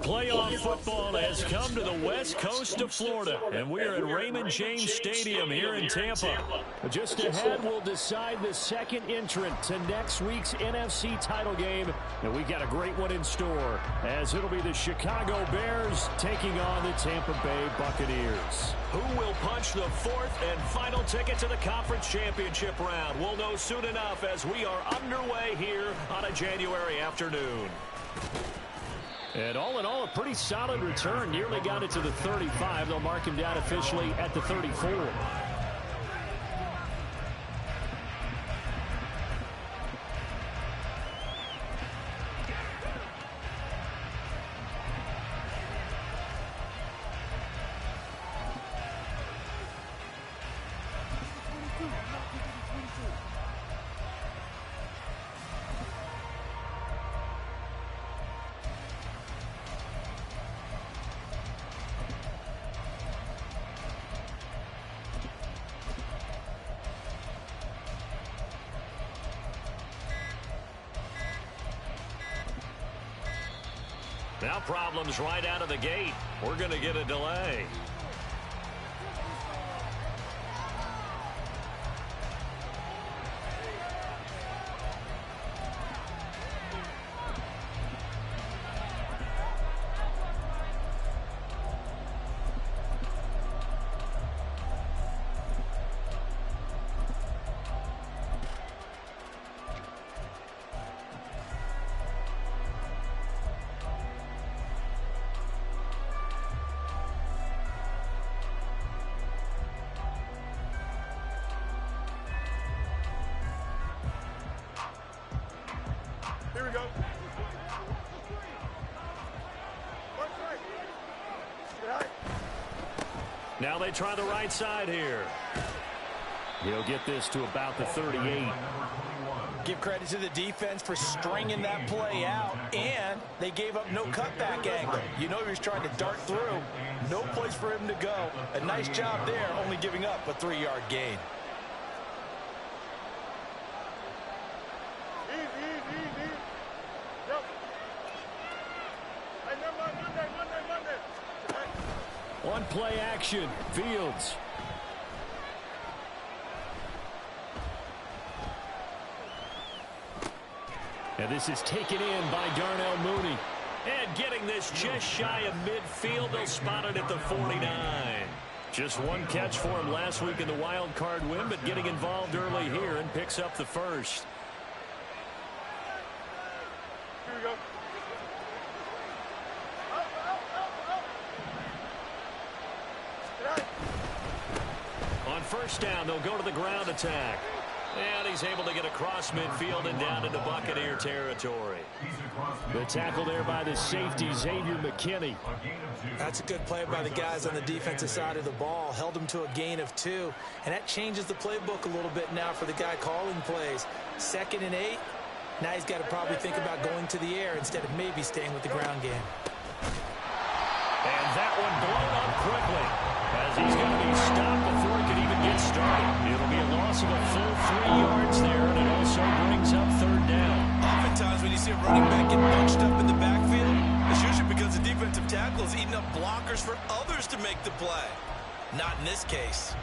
Playoff football has come to the west coast of Florida, and we're at Raymond James Stadium here in Tampa. Just ahead, we'll decide the second entrant to next week's NFC title game, and we've got a great one in store, as it'll be the Chicago Bears taking on the Tampa Bay Buccaneers. Who will punch the fourth and final ticket to the conference championship round? We'll know soon enough as we are underway here on a January afternoon. And all in all, a pretty solid return. Nearly got it to the 35. They'll mark him down officially at the 34. Now problems right out of the gate. We're going to get a delay. Here we go. Now they try the right side here. He'll get this to about the 38. Give credit to the defense for stringing that play out, and they gave up no cutback angle. You know he was trying to dart through. No place for him to go. A nice job there, only giving up a 3-yard gain. One play action, Fields. And this is taken in by Darnell Mooney. And getting this just shy of midfield, they'll spot it at the 49. Just one catch for him last week in the wild card win, but getting involved early here and picks up the first. Here we go. On first down, they'll go to the ground attack. And he's able to get across midfield and down into Buccaneer territory. The tackle there by the safety, Xavier McKinney. That's a good play by the guys on the defensive side of the ball. Held him to a gain of 2. And that changes the playbook a little bit now for the guy calling plays. 2nd and 8. Now he's got to probably think about going to the air instead of maybe staying with the ground game. And that one blown up quickly, as he's going to be stopped before he can even get started. It'll be a loss of a full 3 yards there, and it also brings up 3rd down. Oftentimes when you see a running back get bunched up in the backfield, it's usually because the defensive tackle is eating up blockers for others to make the play. Not in this case.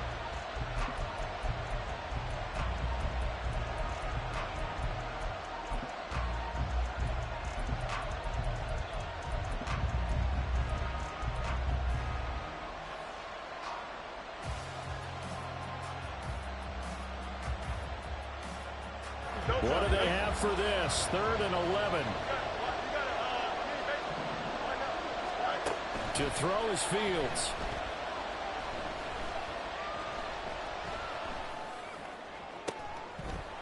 What do they have for this? 3rd and 11. To throw is Fields.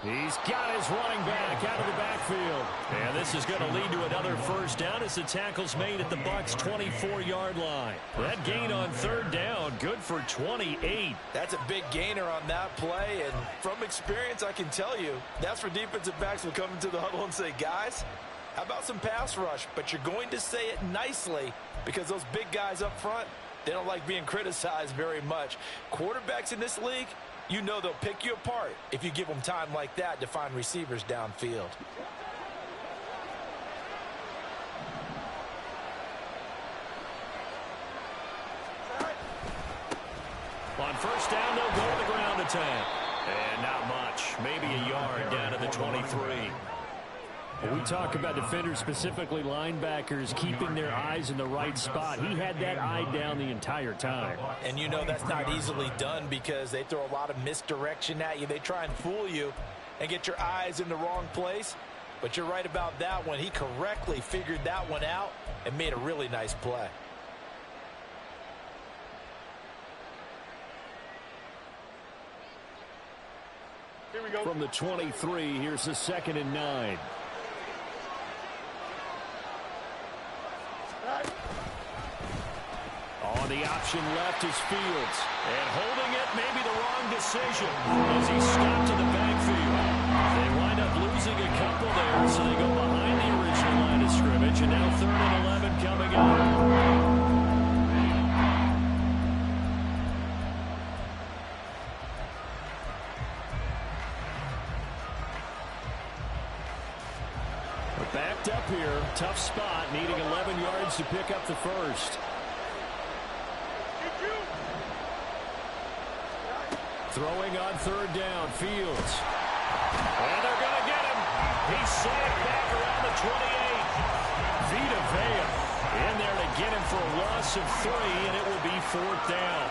He's got his running back out of the backfield. And this is going to lead to another first down as the tackle's made at the Bucs' 24-yard line. That gain on third down, good for 28. That's a big gainer on that play, and from experience, I can tell you, that's where defensive backs will come into the huddle and say, guys, how about some pass rush? But you're going to say it nicely because those big guys up front, they don't like being criticized very much. Quarterbacks in this league, you know they'll pick you apart if you give them time like that to find receivers downfield. On first down, they'll go to the ground attack. And not much. Maybe a yard down to the 23. We talk about defenders, specifically linebackers, keeping their eyes in the right spot. He had that eye down the entire time. And you know that's not easily done because they throw a lot of misdirection at you. They try and fool you and get your eyes in the wrong place. But you're right about that one. He correctly figured that one out and made a really nice play. Here we go. From the 23, here's the 2nd and 9. On the option left is Fields. And holding it may be the wrong decision as he stopped in the backfield. They wind up losing a couple there, so they go behind the original line of scrimmage. And now 3rd and 11 coming up. Backed up here, tough spot, needing 11 yards to pick up the first. Throwing on 3rd down, Fields. And they're going to get him. He's sacked back around the 28. Vita Vea in there to get him for a loss of 3, and it will be 4th down.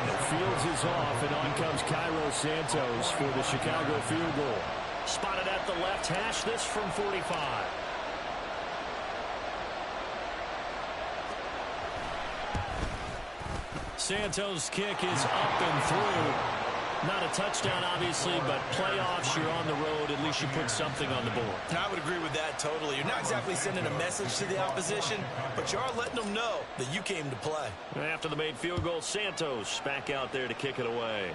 And Fields is off, and on comes Cairo Santos for the Chicago field goal. Spotted at the left hash, this from 45. Santos' kick is up and through. Not a touchdown, obviously, but playoffs, you're on the road. At least you put something on the board. I would agree with that totally. You're not exactly sending a message to the opposition, but you are letting them know that you came to play. After the made field goal, Santos back out there to kick it away.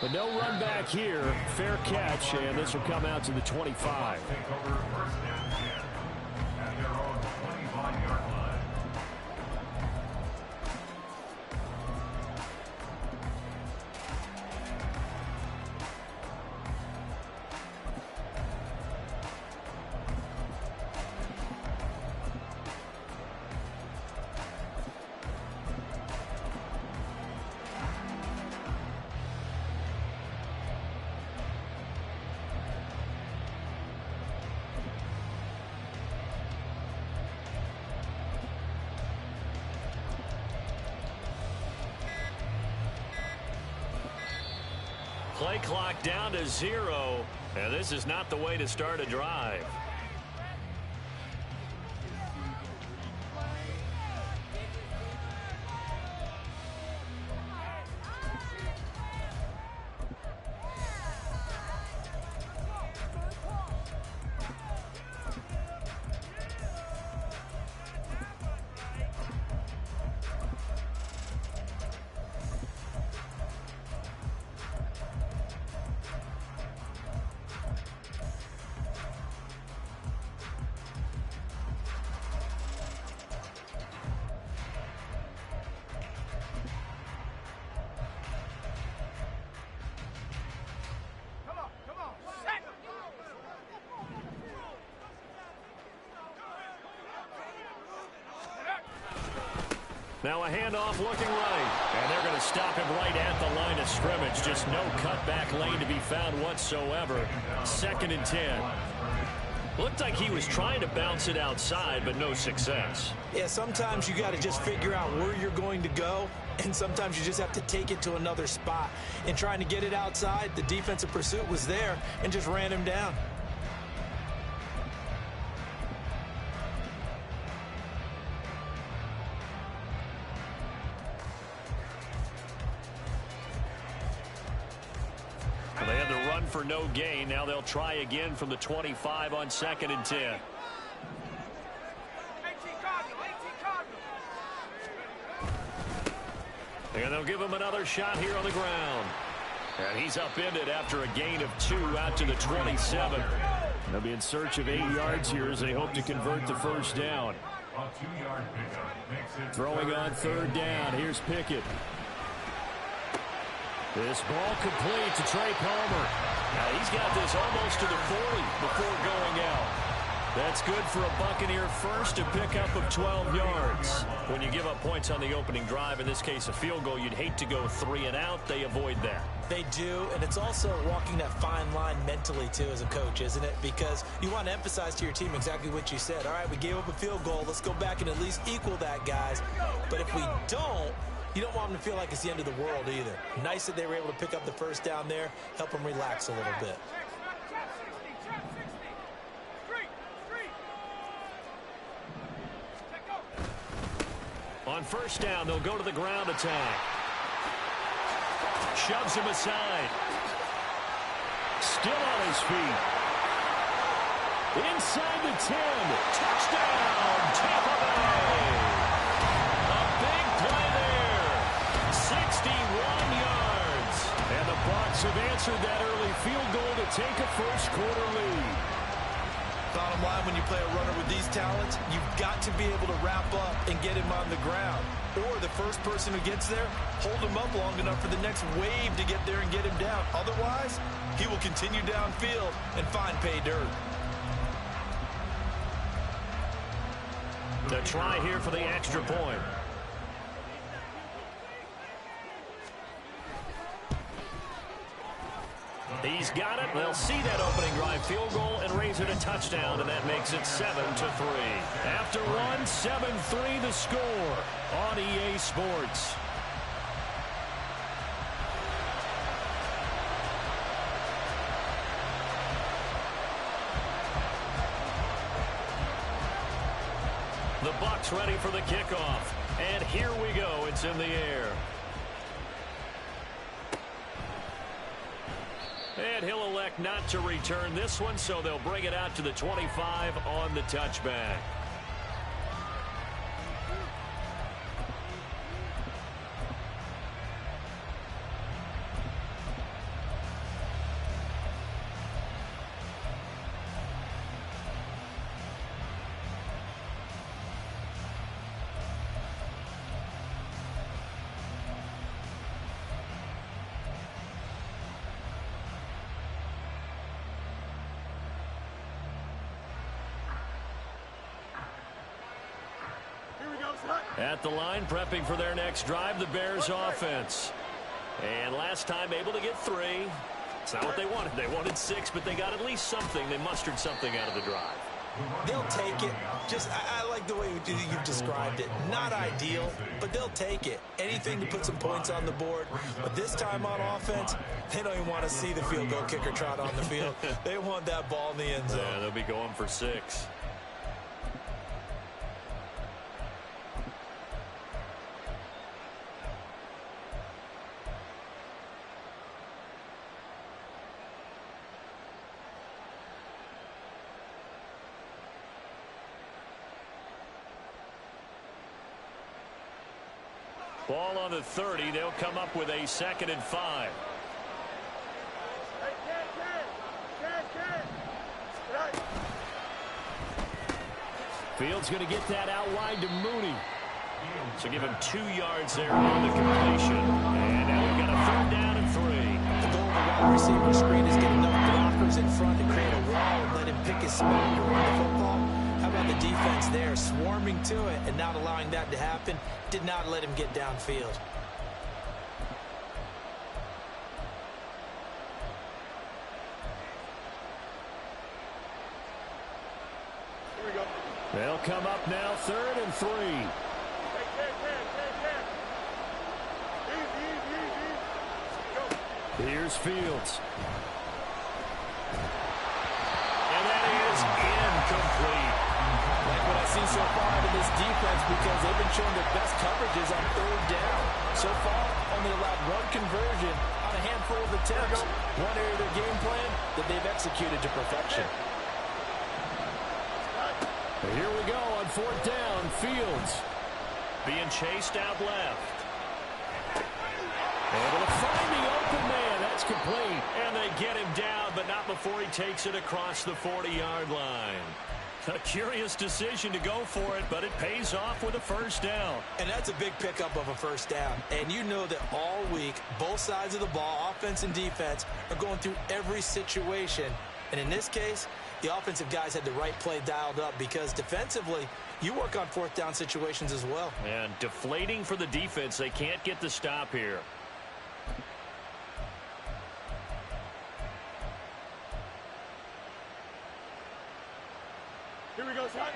But no run back here. Fair catch, and this will come out to the 25. Play clock down to 0, and this is not the way to start a drive. Now a handoff looking right. And they're going to stop him right at the line of scrimmage. Just no cutback lane to be found whatsoever. 2nd and 10. Looked like he was trying to bounce it outside, but no success. Yeah, sometimes you got to just figure out where you're going to go, and sometimes you just have to take it to another spot. In trying to get it outside, the defensive pursuit was there and just ran him down. no gain. Now they'll try again from the 25 on 2nd and 10. And they'll give him another shot here on the ground. And he's upended after a gain of 2 out to the 27. They'll be in search of 8 yards here as they hope to convert the first down. Throwing on 3rd down. Here's Pickett. This ball complete to Trey Palmer. Now he's got this almost to the 40 before going out. That's good for a Buccaneer first, a pickup of 12 yards. When you give up points on the opening drive, in this case a field goal, you'd hate to go 3 and out. They avoid that. They do, and it's also walking that fine line mentally, too, as a coach, isn't it? Because you want to emphasize to your team exactly what you said. All right, we gave up a field goal. Let's go back and at least equal that, guys. But if we don't, you don't want them to feel like it's the end of the world either. Nice that they were able to pick up the first down there, help them relax a little bit. On first down, they'll go to the ground attack. Shoves him aside. Still on his feet. Inside the 10. Touchdown, Tampa Bay. A big play there. 61 yards. And the Bucs have answered that early field goal to take a first-quarter lead. Bottom line, when you play a runner with these talents, you've got to be able to wrap up and get him on the ground. Or the first person who gets there, hold him up long enough for the next wave to get there and get him down. Otherwise, he will continue downfield and find pay dirt. The try here for the extra point. He's got it. They'll see that opening drive field goal and raise it a touchdown, and that makes it 7-3. After one, 7-3 the score on EA Sports. The Bucs ready for the kickoff. And here we go. It's in the air. And he'll elect not to return this one, so they'll bring it out to the 25 on the touchback. At the line, prepping for their next drive, the Bears offense. And last time able to get 3. It's not what they wanted. They wanted 6, but they got at least something. They mustered something out of the drive. They'll take it. I like the way you've described it. Not ideal, but they'll take it. Anything to put some points on the board. But this time on offense, they don't even want to see the field goal kicker trot on the field. They want that ball in the end zone. Yeah, they'll be going for 6. Ball on the 30. They'll come up with a 2nd and 5. Fields going to get that out wide to Mooney. So give him 2 yards there on the completion. And now we've got a 3rd down and 3. The goal of the wide receiver screen is get enough blockers in front to create a wall and let him pick his spot to run the football. How about the defense there, swarming to it and not allowing that to happen? Did not let him get downfield. Here we go. They'll come up now 3rd and 3. Here's Fields. And that is incomplete. Like what I've seen so far out of this defense, because they've been showing their best coverages on 3rd down. So far, only allowed 1 conversion on a handful of attempts. One area of their game plan that they've executed to perfection. Here we go on 4th down. Fields being chased out left. Able to find the open man. That's complete. And they get him down, but not before he takes it across the 40-yard line. A curious decision to go for it, but it pays off with a 1st down. And that's a big pickup of a 1st down. And you know that all week, both sides of the ball, offense and defense, are going through every situation. And in this case, the offensive guys had the right play dialed up because defensively, you work on 4th down situations as well. And deflating for the defense. They can't get the stop here. Here we go, son.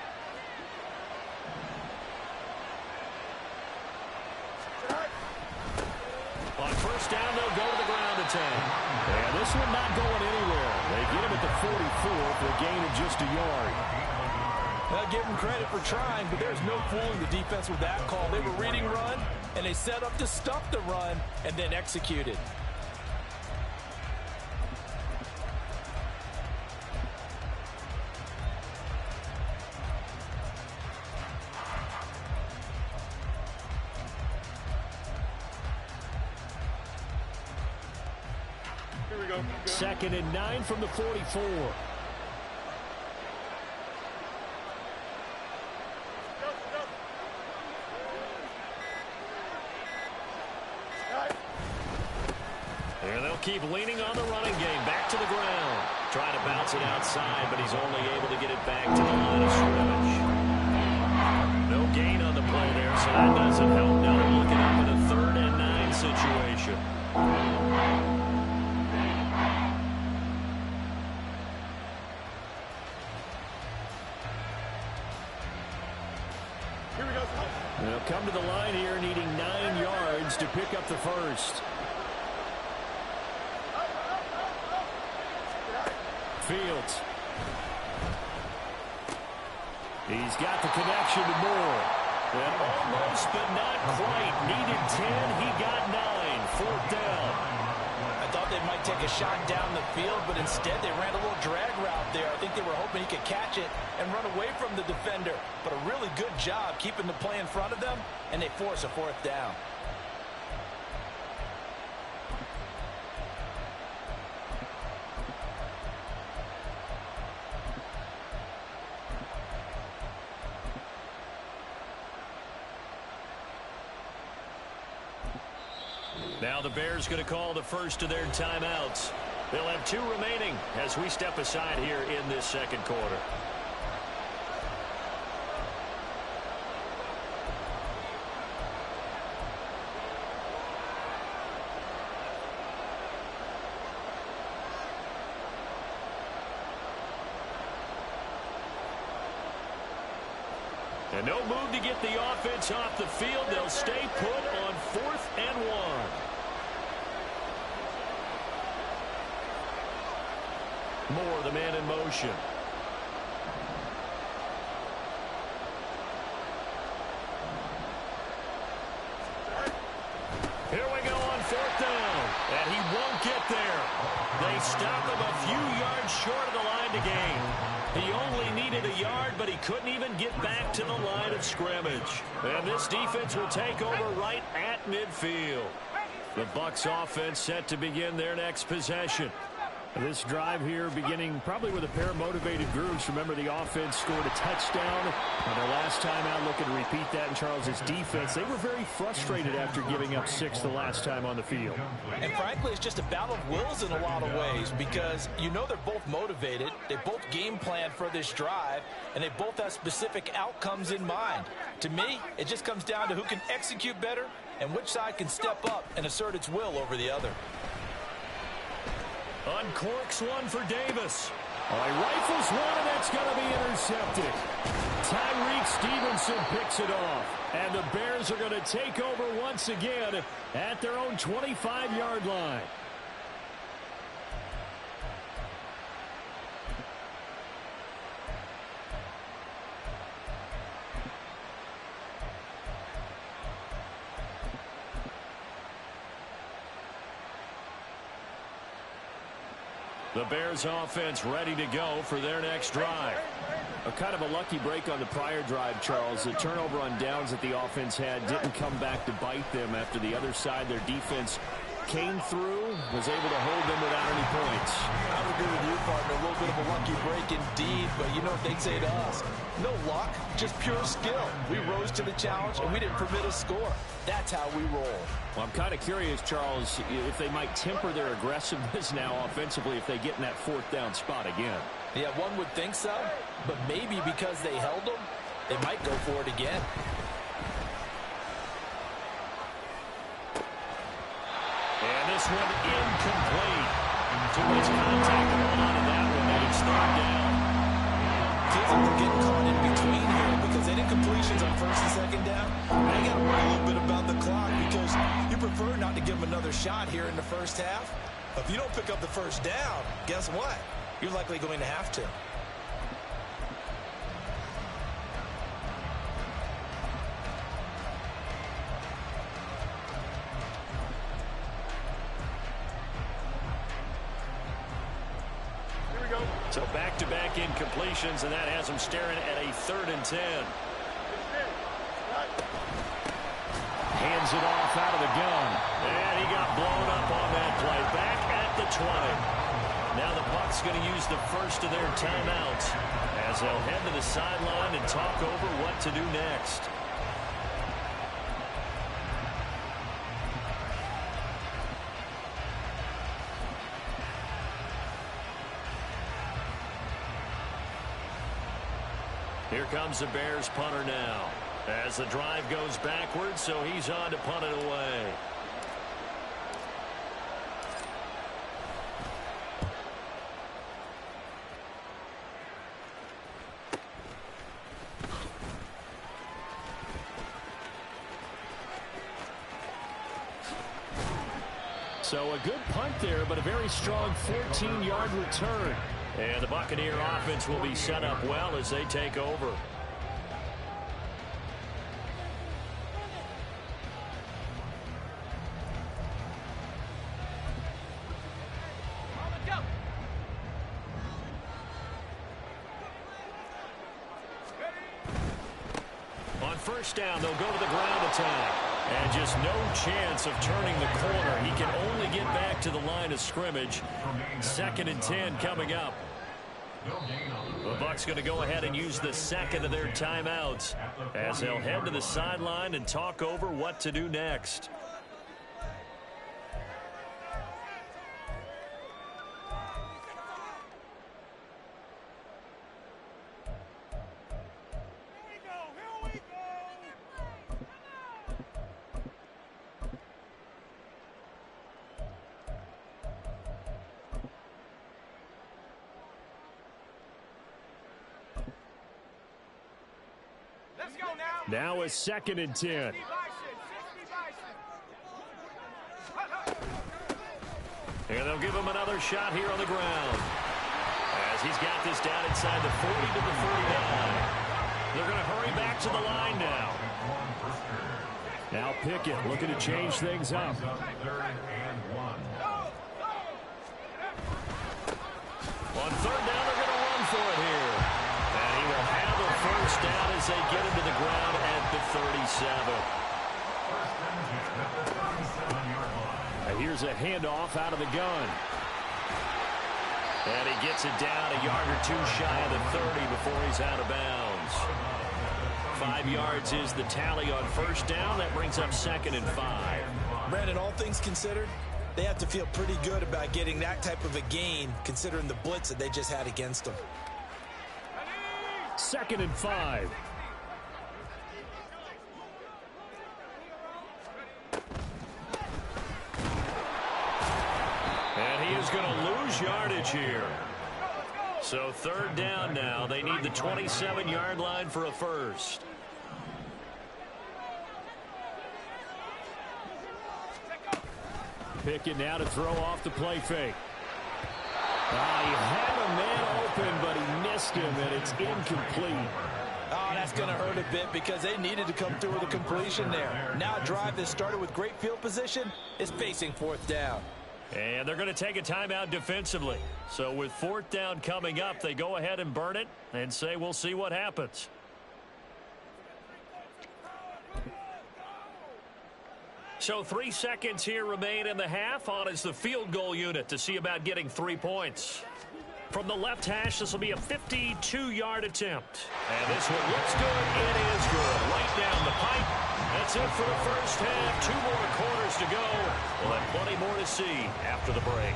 On 1st down, they'll go to the ground attack. And this one not going anywhere. They get him at the 44 for a gain of just a yard. I'll give them credit for trying, but there's no fooling the defense with that call. They were reading run, and they set up to stop the run, and then executed. Here we go. 2nd and 9 from the 44. Here they'll keep leaning on the running game. Back to the ground. Trying to bounce it outside, but he's only able to get it back to the line of scrimmage. No gain on the play there, so that doesn't help. Now they're looking up in a 3rd and 9 situation. Here we go, son. They'll come to the line here needing 9 yards to pick up the 1st. Fields. He's got the connection to Moore. And almost, but not quite. Needed 10. He got 9. 4th down. I thought they might take a shot down the field, but instead they ran a little drag route there. I think they were hoping he could catch it and run away from the defender. But a really good job keeping the play in front of them, and they force a 4th down. Now the Bears going to call the first of their timeouts. They'll have 2 remaining as we step aside here in this 2nd quarter. And no move to get the offense off the field. They'll stay put on 4th and 1. Moore, the man in motion. Here we go on 4th down. And he won't get there. They stop him a few yards short of the line to gain. He only needed a yard, but he couldn't even get back to the line of scrimmage. And this defense will take over right at midfield. The Bucs offense set to begin their next possession. This drive here beginning probably with a pair of motivated groups. Remember, the offense scored a touchdown on their last time out. Looking to repeat that in Charles's defense. They were very frustrated after giving up 6 the last time on the field. And frankly, it's just a battle of wills in a lot of ways because you know they're both motivated. They both game plan for this drive, and they both have specific outcomes in mind. To me, it just comes down to who can execute better and which side can step up and assert its will over the other. Uncorks one for Davis. Oh, he rifles one, and that's going to be intercepted. Tyreek Stevenson picks it off. And the Bears are going to take over once again at their own 25-yard line. The Bears offense ready to go for their next drive. A kind of a lucky break on the prior drive, Charles. The turnover on downs that the offense had didn't come back to bite them after the other side. Their defense came through, was able to hold them without any points. I would agree with you, partner. A little bit of a lucky break indeed, but you know what they'd say to us? No luck, just pure skill. We rose to the challenge, and we didn't permit a score. That's how we roll. Well, I'm kind of curious, Charles, if they might temper their aggressiveness now offensively if they get in that fourth down spot again. Yeah, one would think so, but maybe because they held them, they might go for it again. And this one incomplete. Too much contact going on in that one, and it's third down. Feels like they're getting caught in between here because any completions on first and second down, they got to worry a little bit about the clock because you prefer not to give them another shot here in the first half. But if you don't pick up the first down, guess what? You're likely going to have to. So back-to-back incompletions, and that has them staring at a 3rd and 10. Hands it off out of the gun. And he got blown up on that play. Back at the 20. Now the Bucs going to use the first of their timeouts as they'll head to the sideline and talk over what to do next. Here comes the Bears punter now as the drive goes backwards, so he's on to punt it away. So a good punt there, but a very strong 14-yard return. And the Buccaneer offense will be set up well as they take over. On first down, they'll go to the ground attack. And just no chance of turning the corner. He can only get back to the line of scrimmage. 2nd and 10 coming up. The Bucs going to go ahead and use the second of their timeouts as they'll head to the sideline and talk over what to do next. Now a 2nd and 10. And they'll give him another shot here on the ground. As he's got this down inside the 40 to the 49. They're going to hurry back to the line now. Now Pickett looking to change things up. On 3rd down, they're going to run for it here. And he will have a first down as they get him to the ground at the 37. And here's a handoff out of the gun. And he gets it down a yard or two shy of the 30 before he's out of bounds. 5 yards is the tally on first down. That brings up 2nd and 5. Brandon, all things considered, they have to feel pretty good about getting that type of a gain considering the blitz that they just had against them. 2nd and 5. And he is going to lose yardage here. So 3rd down now. They need the 27-yard line for a first. Pickett now to throw off the play fake. He had a man open, but he missed him, and it's incomplete. Oh, that's going to hurt a bit because they needed to come through with a completion there. Now a drive that started with great field position is facing 4th down. And they're going to take a timeout defensively. So with 4th down coming up, they go ahead and burn it and say we'll see what happens. So 3 seconds here remain in the half. On is the field goal unit to see about getting 3 points. From the left hash, this will be a 52-yard attempt. And this one looks good. It is good. Right down the pipe. That's it for the first half. 2 more quarters to go. We'll have plenty more to see after the break.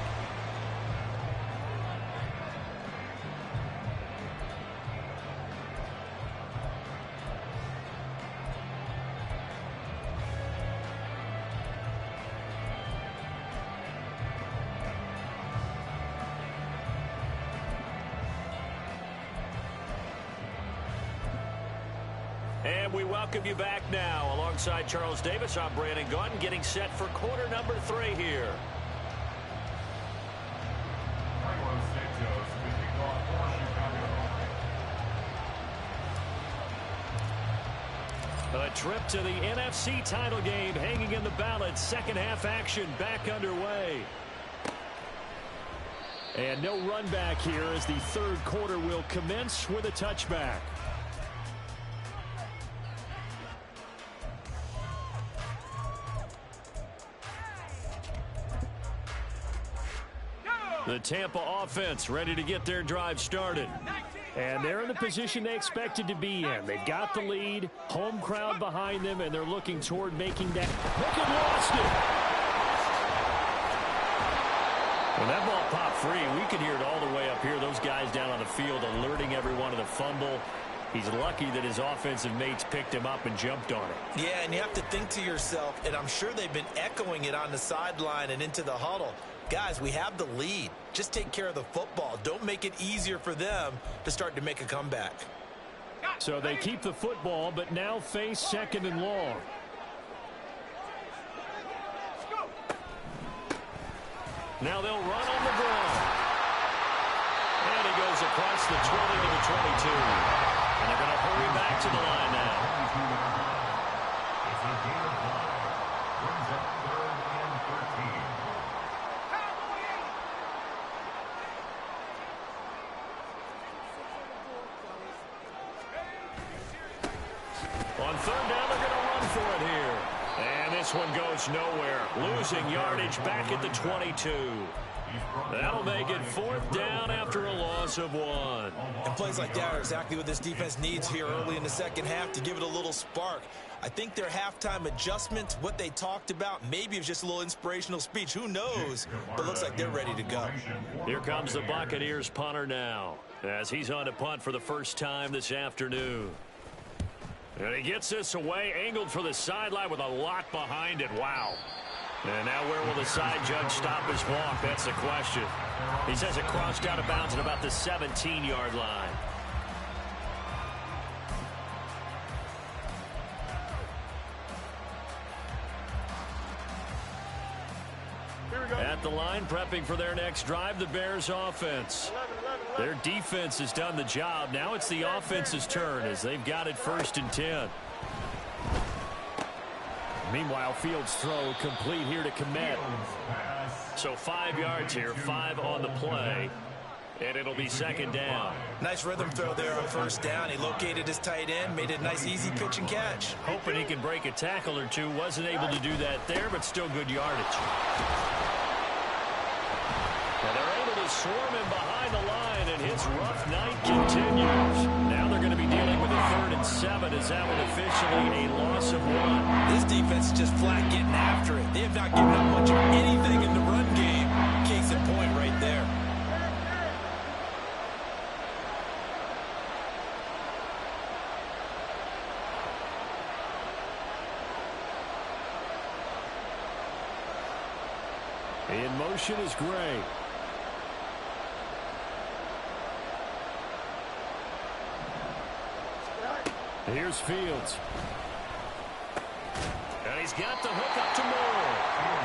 And we welcome you back now. Alongside Charles Davis, I'm Brandon Gunn, getting set for quarter number 3 here. A trip to the NFC title game hanging in the balance. Second half action back underway. And no run back here as the 3rd quarter will commence with a touchback. The Tampa offense ready to get their drive started. And they're in the position they expected to be in. They've got the lead, home crowd behind them, and they're looking toward making that. Look and lost it. When that ball popped free, we could hear it all the way up here. Those guys down on the field alerting everyone of the fumble. He's lucky that his offensive mates picked him up and jumped on it. Yeah, and you have to think to yourself, and I'm sure they've been echoing it on the sideline and into the huddle. Guys, we have the lead. Just take care of the football. Don't make it easier for them to start to make a comeback. So they keep the football, but now face 2nd and long. Now they'll run on the ground. And he goes across the 20 to the 22. And they're going to hurry back to the line now. On 3rd down, they're going to run for it here. And this one goes nowhere. Losing yardage back at the 22. That'll make it 4th down after a loss of 1. And plays like that are exactly what this defense needs here early in the second half to give it a little spark. I think their halftime adjustment, what they talked about, maybe it was just a little inspirational speech. Who knows? But looks like they're ready to go. Here comes the Buccaneers punter now, as he's on to punt for the first time this afternoon. And he gets this away, angled for the sideline with a lot behind it. Wow. And now where will the side judge stop his walk? That's the question. He says it crossed out of bounds at about the 17-yard line. At the line, prepping for their next drive, the Bears offense. Their defense has done the job. Now it's the offense's turn as they've got it 1st and 10. Meanwhile, Fields' throw complete here to Komet. So 5 yards here, 5 on the play. And it'll be 2nd down. Nice rhythm throw there on 1st down. He located his tight end, made it a nice easy pitch and catch. Hoping he can break a tackle or two. Wasn't able to do that there, but still good yardage. And they're able to swarm him behind the line, and his rough night continues. Now they're going to be dealing with a 3rd and 7 as that one officially a loss of 1. This defense is just flat getting after it. They have not given up much of anything in the run game. Case in point right there. In motion is Gray. Here's Fields. And he's got the hook up to Moore.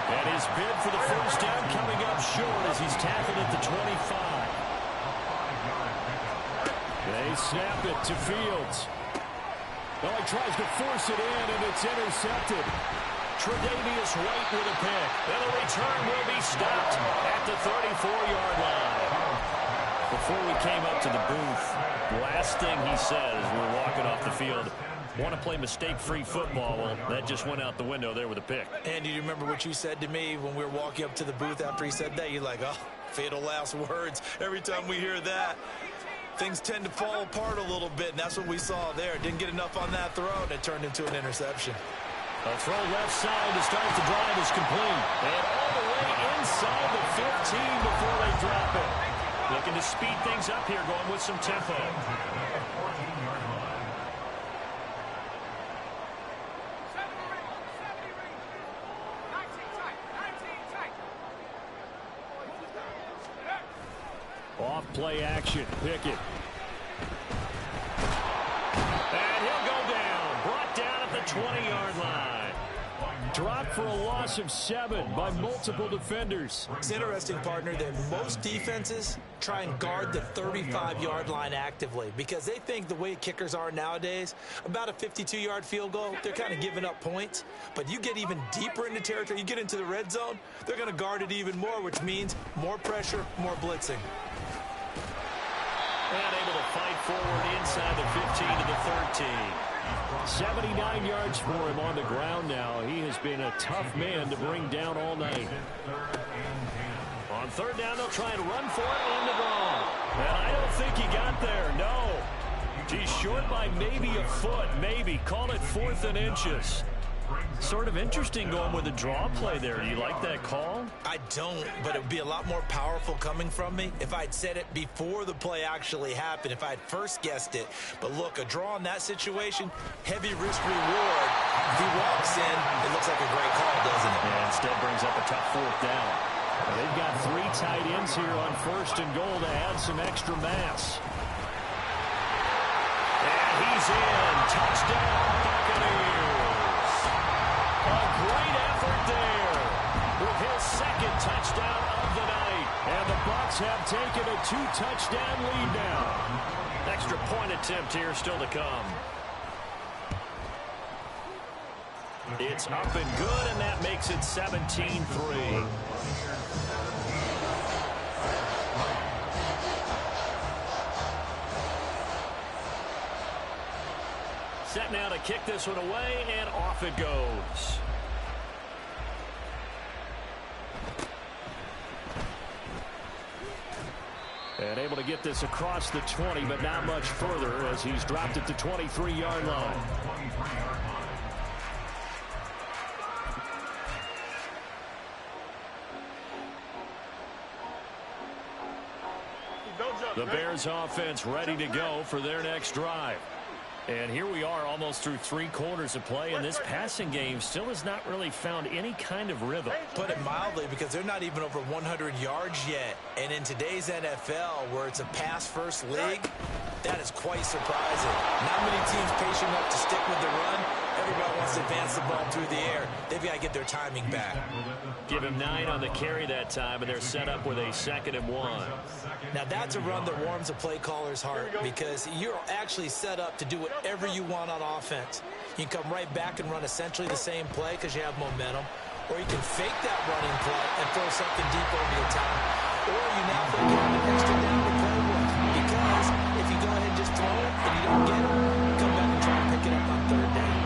And his bid for the 1st down coming up short as he's tackled at the 25. They snap it to Fields. Well, he tries to force it in, and it's intercepted. Tre'Davious White with a pick. And the return will be stopped at the 34-yard line. Before we came up to the booth, the last thing he said as we were walking off the field, want to play mistake-free football. Well, that just went out the window there with a pick. And do you remember what you said to me when we were walking up to the booth after he said that? You're like, oh, fatal last words. Every time we hear that, things tend to fall apart a little bit, and that's what we saw there. Didn't get enough on that throw, and it turned into an interception. A throw left side to start the drive is complete. And all the way inside the 15 before they drop it. Looking to speed things up here, going with some tempo. Off play action, Pickett. And he'll go down. Brought down at the 20-yard line. Dropped for a loss of 7 by multiple defenders. It's interesting, partner, that most defenses try and guard the 35-yard line actively because they think the way kickers are nowadays, about a 52-yard field goal, they're kind of giving up points. But you get even deeper into territory, you get into the red zone, they're going to guard it even more, which means more pressure, more blitzing. And able to fight forward inside the 15 to the 13. 79 yards for him on the ground now. He has been a tough man to bring down all night. On third down, they'll try and run for it on the ball. And I don't think he got there, no. He's short by maybe a foot, maybe. Call it 4th and inches. Sort of interesting going with a draw play there. Do you like that call? I don't, but it would be a lot more powerful coming from me if I'd said it before the play actually happened, if I'd first guessed it. But look, a draw in that situation, heavy risk reward. If he walks in, it looks like a great call, doesn't it? Yeah, instead brings up a tough 4th down. Well, they've got 3 tight ends here on 1st and goal to add some extra mass. And he's in. Touchdown, Buccaneers. A great effort there with his 2nd touchdown of the night. And the Bucs have taken a 2-touchdown lead now. Extra point attempt here still to come. It's up and good, and that makes it 17-3. Set now to kick this one away, and off it goes. And able to get this across the 20, but not much further as he's dropped it to 23-yard line. The Bears offense ready to go for their next drive. And here we are almost through 3 quarters of play, and this passing game still has not really found any kind of rhythm. Put it mildly, because they're not even over 100 yards yet. And in today's NFL, where it's a pass-first league, that is quite surprising. Not many teams patient enough to stick with the run. Everybody wants to advance the ball through the air. They've got to get their timing back. Give him 9 on the carry that time, and they're set up with a 2nd and 1. Now, that's a run that warms a play caller's heart because you're actually set up to do whatever you want on offense. You can come right back and run essentially the same play because you have momentum, or you can fake that running play and throw something deep over the top. Or you now think you have an extra down to play with because if you go ahead and just throw it and you don't get it, come back and try and pick it up on 3rd down.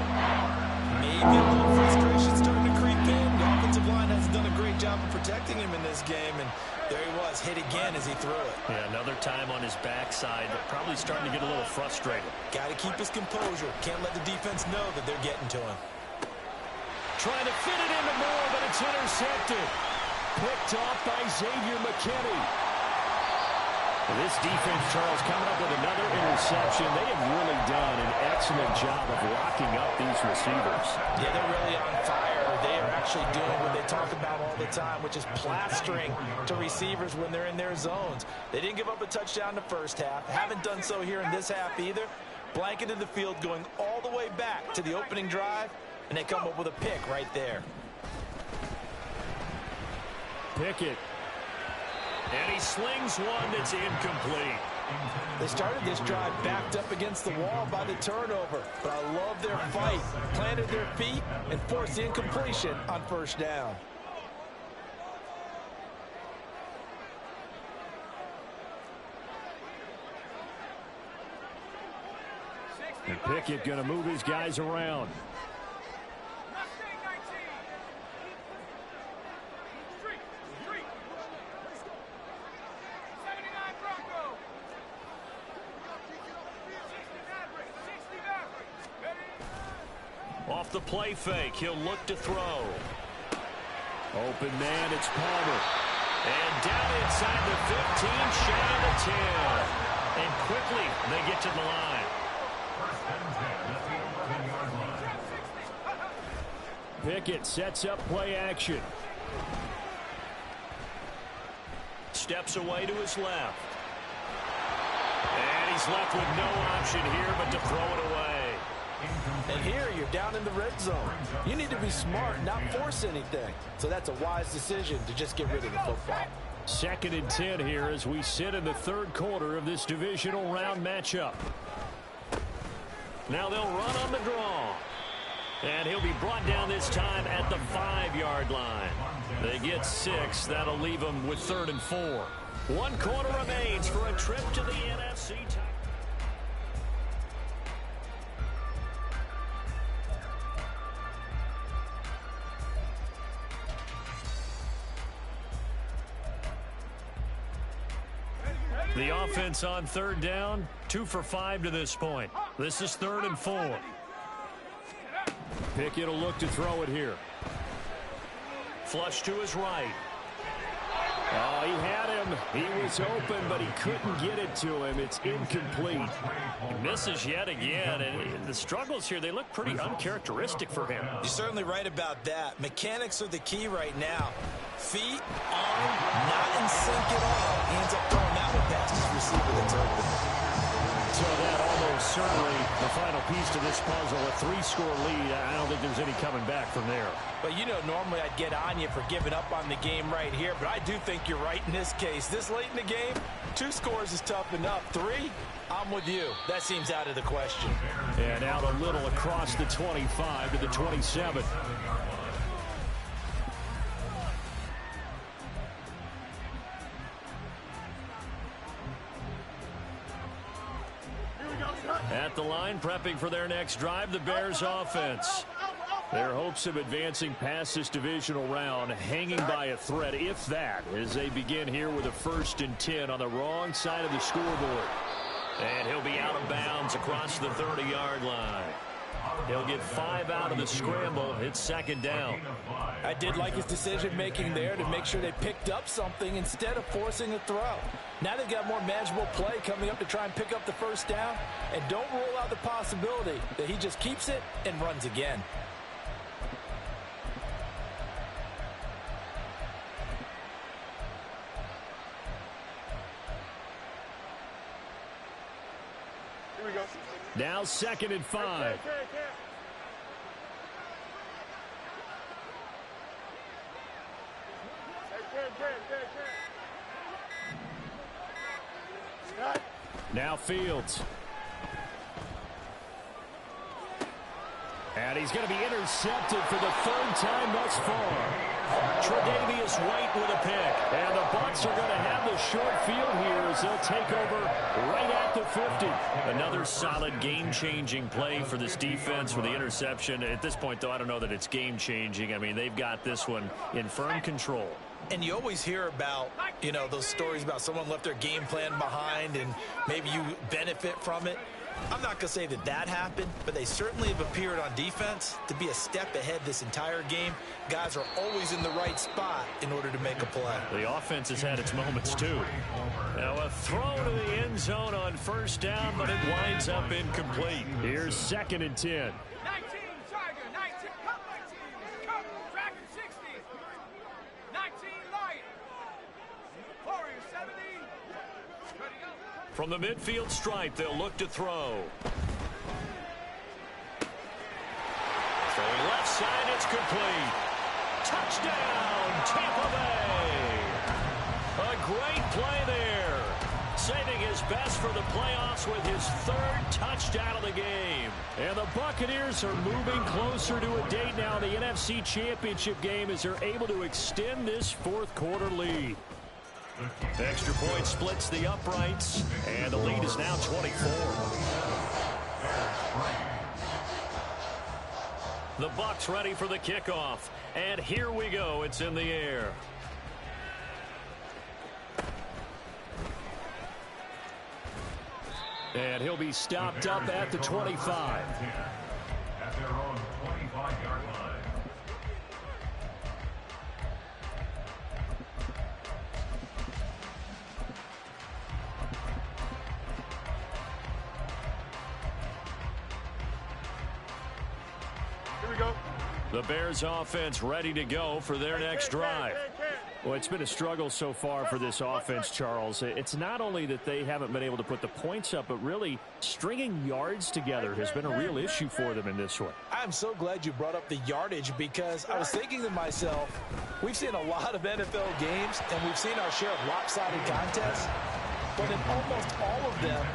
Maybe a little frustration starting to creep in. The offensive line has done a great job of protecting him in this game, and there he was, hit again as he threw it. Yeah, another time on his backside, probably starting to get a little frustrated. Got to keep his composure. Can't let the defense know that they're getting to him. Trying to fit it into Moore, but it's intercepted. Picked off by Xavier McKinney. This defense, Charles, coming up with another interception. They have really done an excellent job of locking up these receivers. Yeah, they're really on fire. They are actually doing what they talk about all the time, which is plastering to receivers when they're in their zones. They didn't give up a touchdown in the first half. Haven't done so here in this half either. Blanketed the field going all the way back to the opening drive, and they come up with a pick right there. Pickett. And he slings one that's incomplete. They started this drive backed up against the wall by the turnover, but I love their fight. Planted their feet and forced the incompletion on first down. And Pickett going to move his guys around. Off the play fake, he'll look to throw. Open man, it's Palmer. And down inside the 15, shy of the 10. And quickly, they get to the line. Pickett sets up play action. Steps away to his left. And he's left with no option here but to throw it away. And here you're down in the red zone. You need to be smart, not force anything. So that's a wise decision to just get rid of the football. 2nd and 10 here as we sit in the third quarter of this divisional round matchup. Now they'll run on the draw. And he'll be brought down this time at the 5-yard line. They get 6. That'll leave them with 3rd and 4. 1 quarter remains for a trip to the NFC title. The offense on 3rd down, 2 for 5 to this point. This is 3rd and 4. Pickett will look to throw it here. Flush to his right. Oh, he had him. He was open, but he couldn't get it to him. It's incomplete. He misses yet again, and the struggles here, they look pretty uncharacteristic for him. You're certainly right about that. Mechanics are the key right now. Feet, arm, not in sync at all. He ends up throwing that one past his receiver that's open. So that almost certainly the final piece to this puzzle, a 3-score lead. I don't think there's any coming back from there. But, you know, normally I'd get on you for giving up on the game right here, but I do think you're right in this case. This late in the game, 2 scores is tough enough. 3, I'm with you. That seems out of the question. And out a little across the 25 to the 27. At the line, prepping for their next drive, the Bears offense. Their hopes of advancing past this divisional round hanging by a thread, if that, as they begin here with a 1st and 10 on the wrong side of the scoreboard. And he'll be out of bounds across the 30-yard line. He'll get 5 out of the scramble. It's 2nd down. I did like his decision-making there to make sure they picked up something instead of forcing a throw. Now they've got more manageable play coming up to try and pick up the 1st down. And don't rule out the possibility that he just keeps it and runs again. Here we go. Now 2nd and 5. Now Fields. And he's going to be intercepted for the 3rd time thus far. Tre'Davious White with a pick. And the Bucs are going to have the short field here as they'll take over right at the 50. Another solid game-changing play for this defense for the interception. At this point, though, I don't know that it's game-changing. I mean, they've got this one in firm control. And you always hear about, you know, those stories about someone left their game plan behind and maybe you benefit from it. I'm not going to say that that happened, but they certainly have appeared on defense to be a step ahead this entire game. Guys are always in the right spot in order to make a play. The offense has had its moments, too. Now a throw to the end zone on 1st down, but it winds up incomplete. Here's 2nd and 10. 19, Tiger, 19, come 19, come, Dragon 60, 19, Lion, Warrior 70, ready to go. From the midfield stripe, they'll look to throw. Throwing left side, it's complete. Touchdown, Tampa Bay. A great play there. saving his best for the playoffs with his 3rd touchdown of the game. And the Buccaneers are moving closer to a date now in the NFC Championship game as they're able to extend this 4th quarter lead. Extra point splits the uprights, and the lead is now 24. The Bucs ready for the kickoff, and here we go. It's in the air. And he'll be stopped up at the 25. At their own 25-yard line. Here we go. The Bears offense ready to go for their next drive. Well, it's been a struggle so far for this offense, Charles. It's not only that they haven't been able to put the points up, but really stringing yards together has been a real issue for them in this one. I'm so glad you brought up the yardage because I was thinking to myself, we've seen a lot of NFL games and we've seen our share of lopsided contests, but in almost all of them,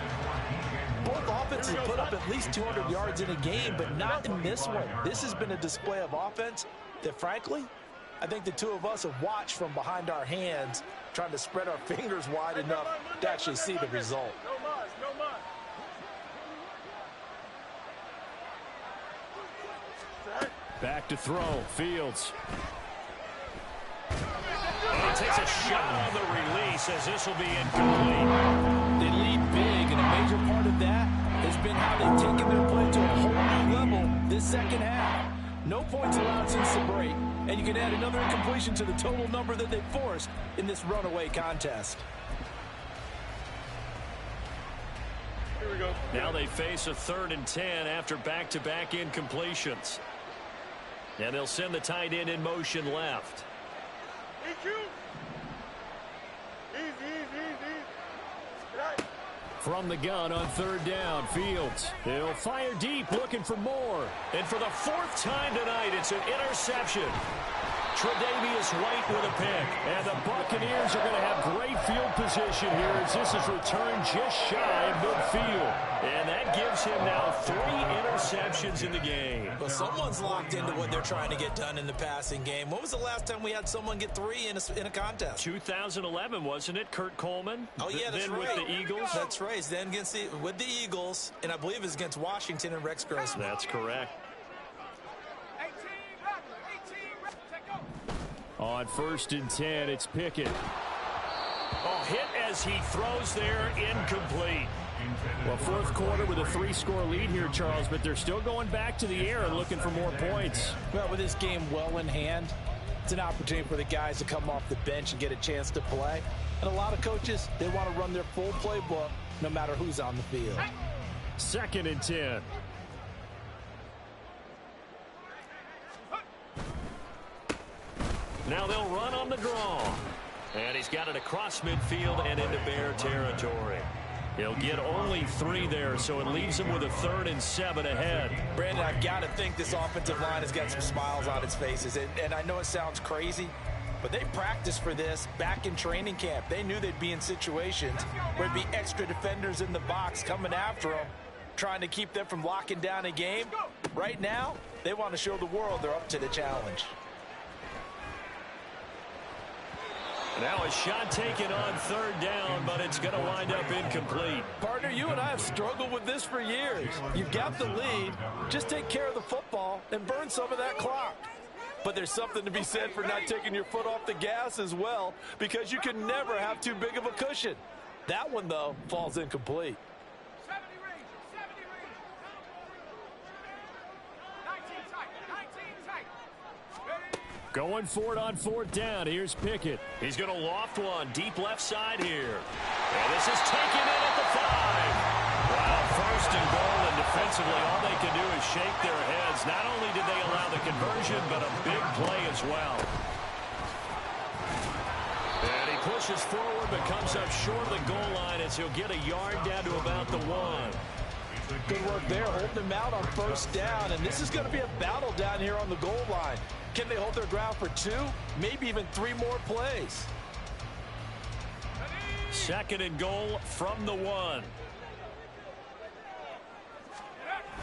both offenses put up at least 200 yards in a game, but not in this one. This has been a display of offense that, frankly, I think the two of us have watched from behind our hands, trying to spread our fingers wide enough to actually see the result. Back to throw, Fields. And he takes a shot on the release as this will be incomplete. They lead big, and a major part of that has been how they've taken their play to a whole new level this second half. No points allowed since the break, and you can add another incompletion to the total number that they forced in this runaway contest. Here we go. Now they face a 3rd and 10 after back-to-back incompletions. And they'll send the tight end in motion left. EQ. Easy. Right. From the gun on 3rd down, Fields. He'll fire deep, looking for more. And for the 4th time tonight, it's an interception. Tre'Davious White with a pick. And the Buccaneers are going to have great field position here as this is returned just shy of midfield. And that gives him now 3 interceptions in the game. Well, someone's locked into what they're trying to get done in the passing game. When was the last time we had someone get 3 in a contest? 2011, wasn't it? Kurt Coleman? Oh, yeah, that's then right. with the Eagles? That's right. Then with the Eagles, and I believe it's against Washington and Rex Grossman. That's correct. 18 take go. On 1st and 10, it's Pickett. Oh, hit as he throws there, incomplete. Well, 4th quarter with a 3-score lead here, Charles, but they're still going back to the air and looking for more points. Well, with this game well in hand, it's an opportunity for the guys to come off the bench and get a chance to play. And a lot of coaches, they want to run their full playbook no matter who's on the field. 2nd and 10. Now they'll run on the draw. And he's got it across midfield and into Bear territory. He'll get only 3 there, so it leaves him with a 3rd and 7 ahead. Brandon, I've got to think this offensive line has got some smiles on its faces. And I know it sounds crazy, but they practiced for this back in training camp. They knew they'd be in situations where there'd be extra defenders in the box coming after them, trying to keep them from locking down a game. Right now, they want to show the world they're up to the challenge. Now a shot taken on 3rd down, but it's going to wind up incomplete. Partner, you and I have struggled with this for years. You've got the lead. Just take care of the football and burn some of that clock. But there's something to be said for not taking your foot off the gas as well, because you can never have too big of a cushion. That one, though, falls incomplete. 70 range. 19 tight. Ready? Going for it on 4th down. Here's Pickett. He's going to loft one deep left side here. And this is taken in at the 5. Wow, 1st and goal, and defensively all they can do is shake their heads. Not only did they allow the conversion, but a big play as well. And he pushes forward but comes up short of the goal line as he'll get a yard down to about the 1. Good work there, holding them out on 1st down. And this is going to be a battle down here on the goal line. Can they hold their ground for 2, maybe even 3 more plays? second and goal from the 1.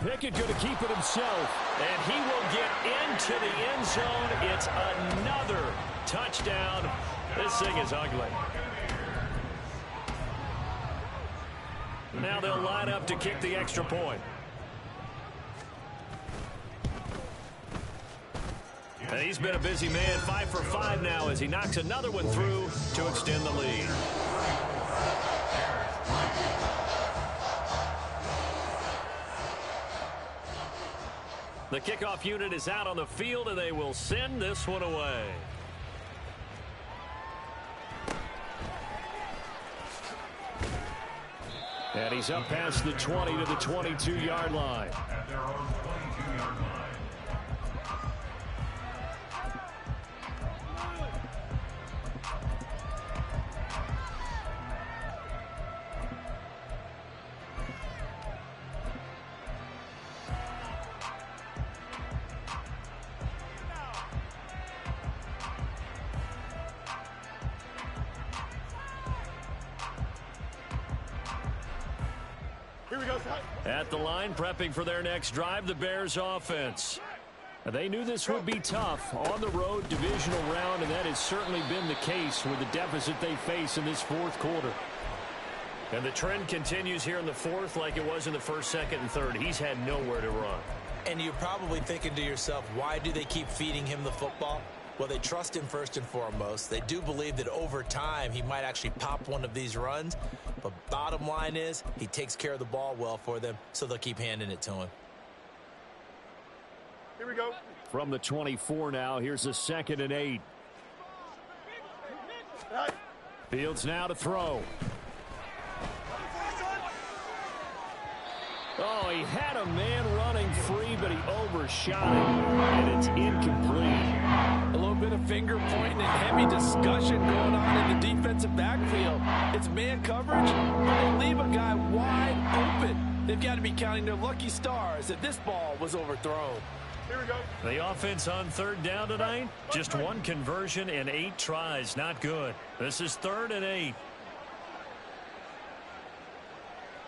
Pickett going to keep it himself. And he will get into the end zone. It's another touchdown. This thing is ugly. Now they'll line up to kick the extra point. And he's been a busy man, 5 for 5 now as he knocks another one through to extend the lead. The kickoff unit is out on the field, and they will send this one away. And he's up past the 20 to the 22-yard line. At their own 22-yard line. At the line, prepping for their next drive, the Bears offense. They knew this would be tough on the road, divisional round, and that has certainly been the case with the deficit they face in this fourth quarter. And the trend continues here in the fourth like it was in the first, second, and third. He's had nowhere to run. And you're probably thinking to yourself, why do they keep feeding him the football? Well, they trust him first and foremost. They do believe that over time he might actually pop one of these runs. But bottom line is he takes care of the ball well for them, so they'll keep handing it to him. Here we go. From the 24 now, here's a 2nd and 8. Fields now to throw. Oh, he had a man running free, but he overshot him, and it's incomplete. A little bit of finger pointing and heavy discussion going on in the defensive backfield. It's man coverage, but they leave a guy wide open. They've got to be counting their lucky stars that this ball was overthrown. Here we go. The offense on 3rd down tonight, just 1 conversion and 8 tries. Not good. This is 3rd and 8.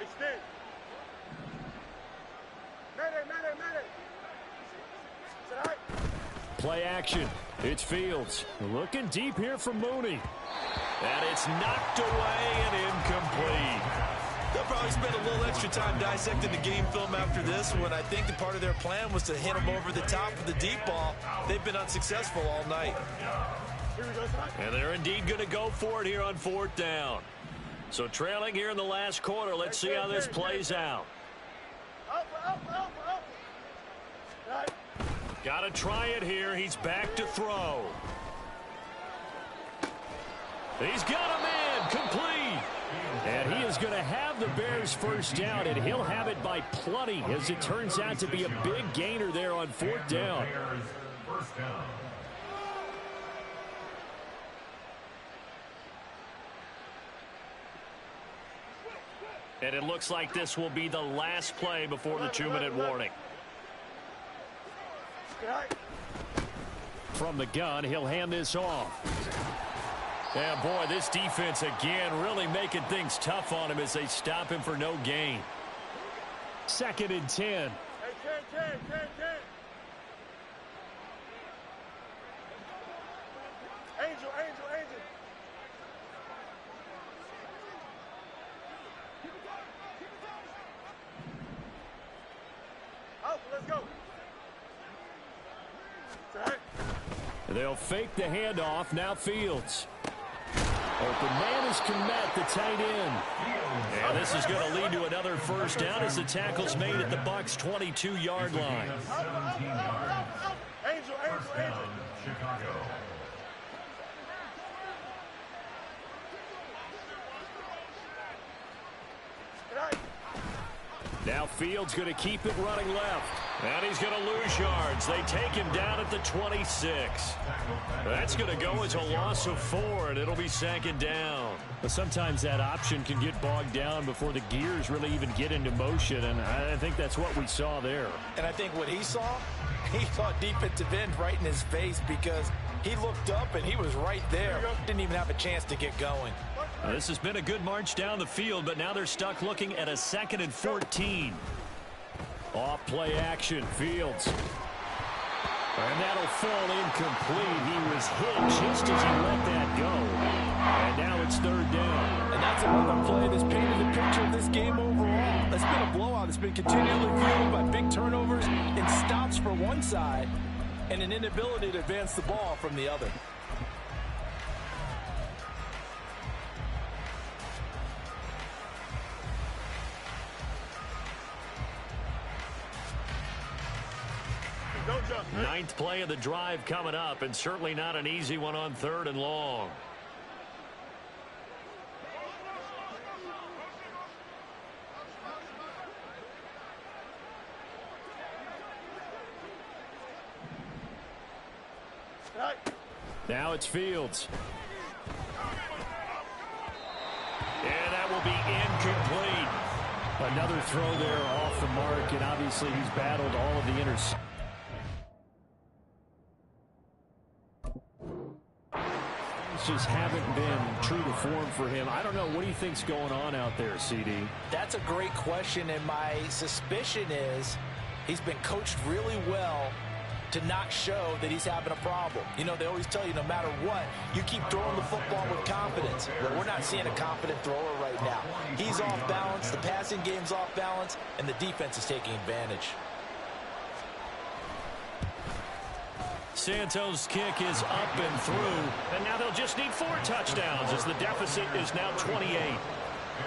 Extend. Play action. It's Fields. Looking deep here for Mooney. And it's knocked away and incomplete. They'll probably spend a little extra time dissecting the game film after this one. I think that part of their plan was to hit him over the top with the deep ball. They've been unsuccessful all night. And they're indeed going to go for it here on 4th down. So trailing here in the last quarter. Let's see how this plays out. Got to try it here. He's back to throw. He's got a man complete. And he is going to have the Bears first down, and he'll have it by plenty, as it turns out to be a big gainer there on 4th down. First down. And it looks like this will be the last play before the 2-minute warning. From the gun, he'll hand this off. And boy, this defense again really making things tough on him as they stop him for no gain. 2nd and 10. Hey, 10. Angel. Out, let's go. They'll fake the handoff. Now Fields. Open man is Komet, the tight end. And this is going to lead to another first down as the tackle's made at the Bucs' 22-yard line. 17 yards. Angel. First down, Chicago. Now Fields going to keep it running left. And he's going to lose yards. They take him down at the 26. That's going to go as a loss of 4, and it'll be 2nd down. But sometimes that option can get bogged down before the gears really even get into motion, and I think that's what we saw there. And I think what he saw defensive end right in his face, because he looked up and he was right there. Didn't even have a chance to get going. This has been a good march down the field, but now they're stuck looking at a 2nd and 14. Off play action, Fields. And that'll fall incomplete. He was hit just as he let that go. And now it's 3rd down. And that's another play that's painted the picture of this game overall. That's been a blowout. It's been continually fueled by big turnovers and stops for one side and an inability to advance the ball from the other. Don't jump. 9th play of the drive coming up, and certainly not an easy one on 3rd and long. Right. Now it's Fields. And that will be incomplete. Another throw there off the mark, and obviously he's battled all of the interceptions. Just haven't been true to form for him. I don't know. What do you think's going on out there, CD? That's a great question, and my suspicion is he's been coached really well to not show that he's having a problem. You know, they always tell you no matter what, you keep throwing the football with confidence. Well, we're not seeing a confident thrower right now. He's off balance, the passing game's off balance, and the defense is taking advantage. Santos' kick is up and through, and now they'll just need 4 touchdowns as the deficit is now 28.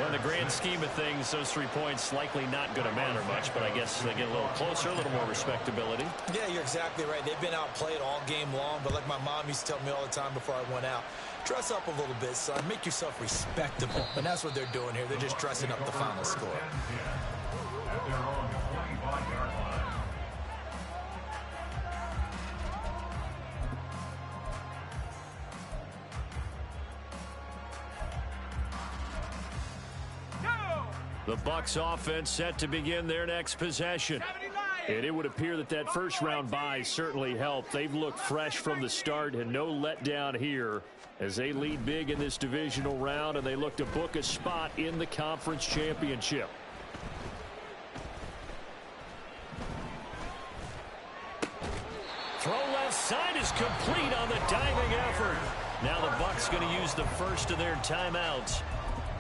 In the grand scheme of things, those 3 points likely not going to matter much, but I guess they get a little closer, a little more respectability. Yeah, you're exactly right. They've been outplayed all game long, but like my mom used to tell me all the time before I went out, dress up a little bit, son. Make yourself respectable. And that's what they're doing here. They're just dressing up the final score. At their own 25-yard line. The Bucs offense set to begin their next possession. And it would appear that that first-round bye certainly helped. They've looked fresh from the start and no letdown here as they lead big in this divisional round, and they look to book a spot in the conference championship. Throw left side is complete on the diving effort. Now the Bucs going to use the first of their timeouts.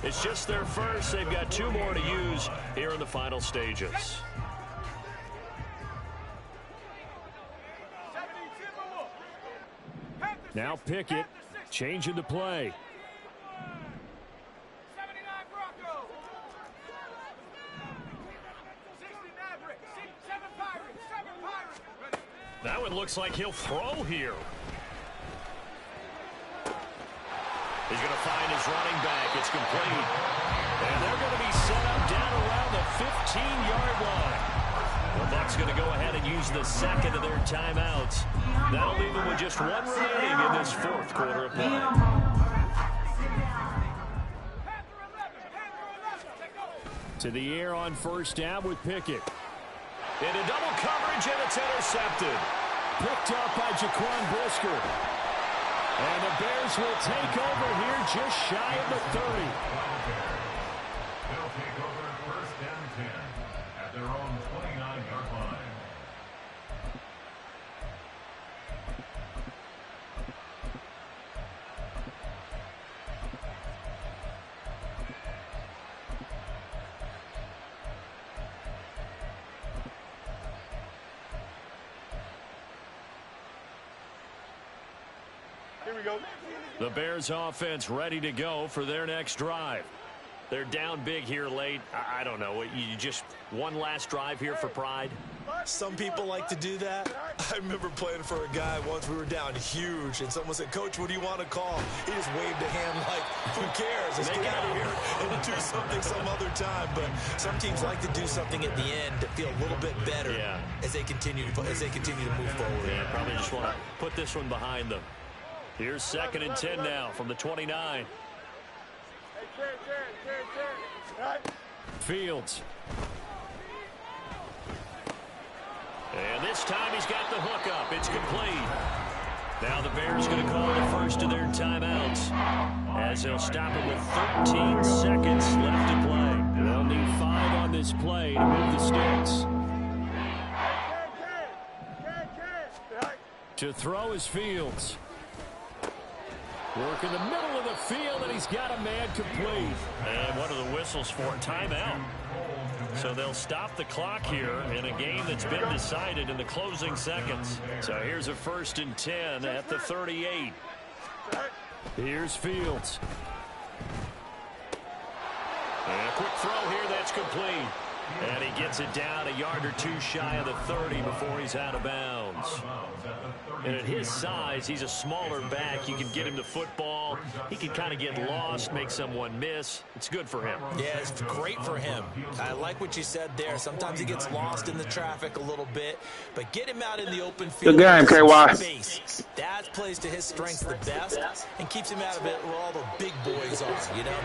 It's just their first. They've got 2 more to use here in the final stages. Now Pickett changing the play. That one looks like he'll throw here. He's going to find his running back. It's complete. And they're going to be set up down around the 15-yard line. The Bucs going to go ahead and use the second of their timeouts. That'll leave them with just 1 remaining in this 4th quarter of play. To the air on 1st down with Pickett. Into double coverage, and it's intercepted. Picked up by Jaquan Brisker. And the Bears will take over here just shy of the 30. They'll take over 1st and 10 at their own 29-yard line. Here we go. The Bears offense ready to go for their next drive. They're down big here late. I don't know. You just one last drive here for pride? Some people like to do that. I remember playing for a guy once. We were down huge, and someone said, "Coach, what do you want to call?" He just waved a hand like, "Who cares? Let's get out of here and do something some other time." But some teams like to do something at the end to feel a little bit better as they continue to move forward. Yeah, probably just want to put this one behind them. Here's 2nd and 10 now from the 29. Hey, Terry. Right. Fields. And this time he's got the hook up. It's complete. Now the Bears going to call the first of their timeouts as they'll stop it with 13 seconds left to play. They'll need 5 on this play to move the sticks. To throw is Fields. Work in the middle of the field, and he's got a man complete. And what are the whistles for? Timeout. So they'll stop the clock here in a game that's been decided in the closing seconds. So here's a 1st and 10 at the 38. Here's Fields. And a quick throw here, that's complete. And he gets it down a yard or 2 shy of the 30 before he's out of bounds. And at his size, he's a smaller back. You can get him the football. He can kind of get lost, make someone miss. It's good for him. Yeah, it's great for him. I like what you said there. Sometimes he gets lost in the traffic a little bit, but get him out in the open field. Good game, KY. Space. That plays to his strengths the best and keeps him out of it where all the big boys are, you know,